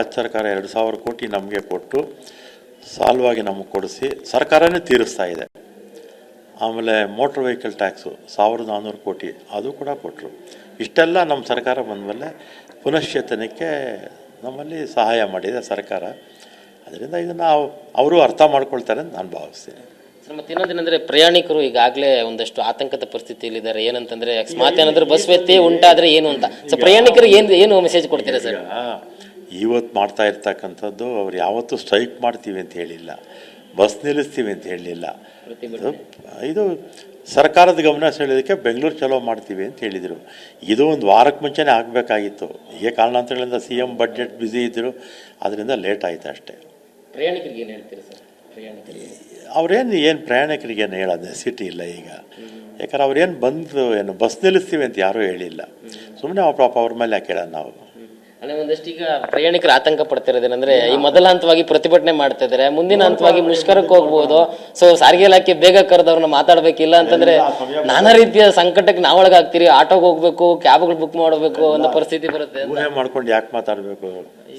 ರಾಜ್ಯ ಸರ್ಕಾರ 2,000 ಕೋಟಿ ನಮಗೆ ಕೊಟ್ಟು ಸಾಲವಾಗಿ ನಮಗೆ ಕೊಡಿಸಿ ಸರ್ಕಾರನೇ ತೀರಿಸ್ತಾ ಇದೆ. ಆಮೇಲೆ ಮೋಟ್ರ್ ವೆಹಿಕಲ್ ಟ್ಯಾಕ್ಸು 1,400 ಕೋಟಿ ಅದು ಕೂಡ ಕೊಟ್ಟರು. ಇಷ್ಟೆಲ್ಲ ನಮ್ಮ ಸರ್ಕಾರ ಬಂದಮೇಲೆ ಪುನಶ್ಚೇತನಕ್ಕೆ ನಮ್ಮಲ್ಲಿ ಸಹಾಯ ಮಾಡಿದೆ ಸರ್ಕಾರ. ಅದರಿಂದ ಇದನ್ನು ಅವರು ಅರ್ಥ ಮಾಡ್ಕೊಳ್ತಾರೆ ಅಂತ ನಾನು ಭಾವಿಸ್ತೀನಿ. ಸರ್, ಮತ್ತೆ ಇನ್ನೊಂದೇನೆಂದರೆ ಪ್ರಯಾಣಿಕರು ಈಗಾಗಲೇ ಒಂದಷ್ಟು ಆತಂಕದ ಪರಿಸ್ಥಿತಿಯಲ್ಲಿದ್ದಾರೆ. ಏನಂತಂದರೆ ಅಕಸ್ಮಾತ್ ಏನಾದರೂ ಬಸ್ ವ್ಯತ್ಯಯ ಉಂಟಾದರೆ ಏನು ಅಂತ. ಸೊ ಪ್ರಯಾಣಿಕರಿಗೆ ಏನು ಮೆಸೇಜ್ ಕೊಡ್ತೀರಾ ಸರ್? ಇವತ್ತು ಮಾಡ್ತಾ ಇರ್ತಕ್ಕಂಥದ್ದು ಅವ್ರು ಯಾವತ್ತೂ ಸ್ಟ್ರೈಕ್ ಮಾಡ್ತೀವಿ ಅಂತ ಹೇಳಿಲ್ಲ, ಬಸ್ ನಿಲ್ಲಿಸ್ತೀವಿ ಅಂತ ಹೇಳಲಿಲ್ಲ. ಇದು ಸರ್ಕಾರದ ಗಮನ ಸೆಳೆಯೋದಕ್ಕೆ ಬೆಂಗಳೂರು ಚಲೋ ಮಾಡ್ತೀವಿ ಅಂತ ಹೇಳಿದರು. ಇದು ಒಂದು ವಾರಕ್ಕೆ ಮುಂಚೆನೇ ಆಗಬೇಕಾಗಿತ್ತು. ಹೀಗೆ ಕಾರಣಾಂತರಗಳಿಂದ CM ಬಡ್ಜೆಟ್ ಬ್ಯುಸಿ ಇದ್ದರು, ಅದರಿಂದ ಲೇಟ್ ಆಯಿತು ಅಷ್ಟೇ. ಪ್ರಯಾಣಿಕರಿಗೆ ಏನು ಹೇಳ್ತೀರಾ ಸರ್? ಅವ್ರೇನು ಪ್ರಯಾಣಿಕರಿಗೇನು ಹೇಳೋದು ಸಿಟಿ ಇಲ್ಲ ಈಗ. ಯಾಕಂದ್ರೆ ಅವ್ರೇನು ಬಂದು ಏನು ಬಸ್ ನಿಲ್ಲಿಸ್ತೀವಿ ಅಂತ ಯಾರೂ ಹೇಳಿಲ್ಲ. ಸುಮ್ಮನೆ ಪಾಪ ಅವ್ರ ಮೇಲೆ ಯಾಕೆ ಹೇಳೋದು ನಾವು? ಅಲ್ಲ, ಒಂದಷ್ಟು ಈಗ ಪ್ರಯಾಣಿಕರು ಆತಂಕ ಪಡ್ತಿರೋದೇನೆಂದ್ರೆ ಈ ಮೊದಲ ಹಂತವಾಗಿ ಪ್ರತಿಭಟನೆ ಮಾಡ್ತಾ ಇದ್ದಾರೆ, ಮುಂದಿನ ಹಂತವಾಗಿ ಮುಷ್ಕರಕ್ಕೆ ಹೋಗ್ಬೋದು. ಸೊ ಸಾರಿಗೆ ಇಲಾಖೆ ಬೇಗ ಕರೆದವ್ರನ್ನ ಮಾತಾಡ್ಬೇಕಿಲ್ಲ ಅಂತಂದ್ರೆ ನಾನಾ ರೀತಿಯ ಸಂಕಟಕ್ಕೆ ನಾವೊಳಗಾಗ್ತೀರಿ. ಆಟೋಗೆ ಹೋಗ್ಬೇಕು, ಕ್ಯಾಬ್ಗಳು ಬುಕ್ ಮಾಡಬೇಕು ಅನ್ನೋ ಪರಿಸ್ಥಿತಿ ಬರುತ್ತೆ. ಊಹೆ ಮಾಡ್ಕೊಂಡು ಯಾಕೆ ಮಾತಾಡಬೇಕು?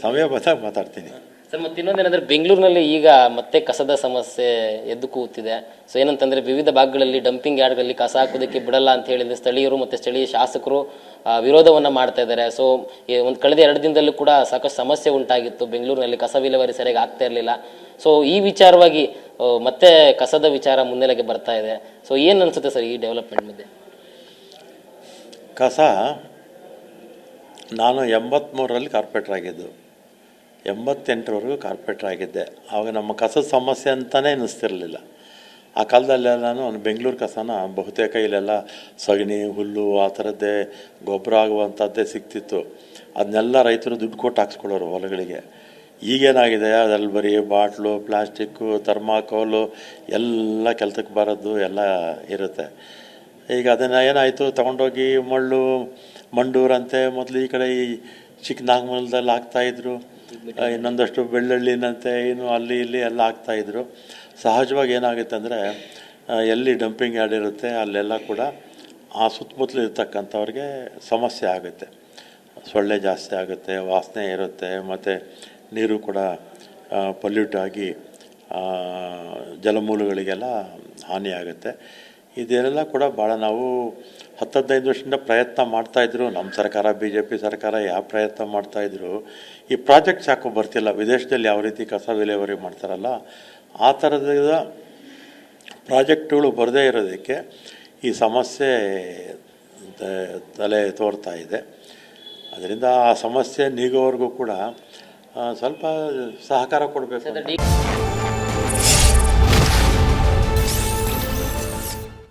ಸಮಯ ಬಂದಾಗ ಮಾತಾಡ್ತೀನಿ ಸರ್. ಮತ್ತೆ ಇನ್ನೊಂದೇನಂದ್ರೆ ಬೆಂಗಳೂರಿನಲ್ಲಿ ಈಗ ಮತ್ತೆ ಕಸದ ಸಮಸ್ಯೆ ಎದ್ದು ಕೂತಿದೆ. ಸೊ ಏನಂತಂದ್ರೆ ವಿವಿಧ ಭಾಗಗಳಲ್ಲಿ ಡಂಪಿಂಗ್ ಯಾರ್ಡ್ಗಳಲ್ಲಿ ಕಸ ಹಾಕೋದಕ್ಕೆ ಬಿಡಲ್ಲ ಅಂತ ಹೇಳಿದ್ರೆ ಸ್ಥಳೀಯರು ಮತ್ತು ಸ್ಥಳೀಯ ಶಾಸಕರು ವಿರೋಧವನ್ನ ಮಾಡ್ತಾ ಇದ್ದಾರೆ. ಸೊ ಒಂದು ಕಳೆದ 2 ದಿನದಲ್ಲೂ ಕೂಡ ಸಾಕಷ್ಟು ಸಮಸ್ಯೆ ಉಂಟಾಗಿತ್ತು. ಬೆಂಗಳೂರಿನಲ್ಲಿ ಕಸ ವಿಲೇವಾರಿ ಸರಿಯಾಗಿ ಆಗ್ತಾ ಇರಲಿಲ್ಲ. ಸೊ ಈ ವಿಚಾರವಾಗಿ ಮತ್ತೆ ಕಸದ ವಿಚಾರ ಮುನ್ನೆಲೆಗೆ ಬರ್ತಾ ಇದೆ. ಸೊ ಏನು ಅನ್ಸುತ್ತೆ ಸರ್ ಈ ಡೆವಲಪ್ಮೆಂಟ್ ಮಧ್ಯೆ? ಕಸ ನಾನು 83ರಲ್ಲಿ ಕಾರ್ಪೊರೇಟರ್ ಆಗಿದ್ದು, 88ರವರೆಗೂ ಕಾರ್ಪೊರೇಟರ್ ಆಗಿದ್ದೆ. ಆವಾಗ ನಮ್ಮ ಕಸದ ಸಮಸ್ಯೆ ಅಂತಲೇ ಅನ್ನಿಸ್ತಿರಲಿಲ್ಲ. ಆ ಕಾಲದಲ್ಲೆಲ್ಲ ನಾನು ಬೆಂಗಳೂರು ಕಸನ ಬಹುತೇಕ ಇಲ್ಲೆಲ್ಲ ಸಗಣಿ ಹುಲ್ಲು ಆ ಥರದ್ದೇ ಗೊಬ್ಬರ ಆಗುವಂಥದ್ದೇ ಸಿಗ್ತಿತ್ತು. ಅದನ್ನೆಲ್ಲ ರೈತರು ದುಡ್ಡು ಕೊಟ್ಟು ಹಾಕ್ಸ್ಕೊಳ್ಳೋರು ಹೊಲಗಳಿಗೆ. ಈಗೇನಾಗಿದೆ, ಅದ್ರಲ್ಲಿ ಬರೀ ಬಾಟ್ಲು, ಪ್ಲಾಸ್ಟಿಕ್ಕು, ಥರ್ಮಾಕೋಲು ಎಲ್ಲ ಕೆಲಸಕ್ಕೆ ಬರೋದು ಎಲ್ಲ ಇರುತ್ತೆ. ಈಗ ಅದನ್ನು ಏನಾಯಿತು, ತೊಗೊಂಡೋಗಿ ಮಂಡೂರಂತೆ ಮೊದಲು ಈ ಕಡೆ ಈ ಚಿಕ್ಕನಾಗಮಂಗಲದಲ್ಲಿ ಹಾಕ್ತಾಯಿದ್ರು, ಇನ್ನೊಂದಷ್ಟು ಬೆಳ್ಳಳ್ಳಿನಂತೆ ಇನ್ನು ಅಲ್ಲಿ ಇಲ್ಲಿ ಎಲ್ಲ ಹಾಕ್ತಾಯಿದ್ರು. ಸಹಜವಾಗಿ ಏನಾಗುತ್ತೆ ಅಂದರೆ ಎಲ್ಲಿ ಡಂಪಿಂಗ್ ಯಾರ್ಡ್ ಇರುತ್ತೆ ಅಲ್ಲೆಲ್ಲ ಕೂಡ ಆ ಸುತ್ತಮುತ್ತಲು ಇರ್ತಕ್ಕಂಥವ್ರಿಗೆ ಸಮಸ್ಯೆ ಆಗುತ್ತೆ. ಸೊಳ್ಳೆ ಜಾಸ್ತಿ ಆಗುತ್ತೆ, ವಾಸನೆ ಇರುತ್ತೆ, ಮತ್ತು ನೀರು ಕೂಡ ಪೊಲ್ಯೂಟ್ ಆಗಿ ಜಲಮೂಲಗಳಿಗೆಲ್ಲ ಹಾನಿಯಾಗುತ್ತೆ. ಇದೆಲ್ಲ ಕೂಡ ಭಾಳ ನಾವು 10-15 ವರ್ಷದಿಂದ ಪ್ರಯತ್ನ ಮಾಡ್ತಾಯಿದ್ರು. ನಮ್ಮ ಸರ್ಕಾರ, BJP ಸರ್ಕಾರ ಯಾವ ಪ್ರಯತ್ನ ಮಾಡ್ತಾಯಿದ್ರು. ಈ ಪ್ರಾಜೆಕ್ಟ್ಸ್ ಯಾಕೋ ಬರ್ತಿಲ್ಲ. ವಿದೇಶದಲ್ಲಿ ಯಾವ ರೀತಿ ಕಸ ವಿಲೇವಾರಿ ಮಾಡ್ತಾರಲ್ಲ ಆ ಥರದ ಪ್ರಾಜೆಕ್ಟ್ಗಳು ಬರದೇ ಇರೋದಕ್ಕೆ ಈ ಸಮಸ್ಯೆ ತಲೆ ತೋರ್ತಾ ಇದೆ. ಅದರಿಂದ ಆ ಸಮಸ್ಯೆ ನೀಗೋವರೆಗೂ ಕೂಡ ಸ್ವಲ್ಪ ಸಹಕಾರ ಕೊಡಬೇಕು.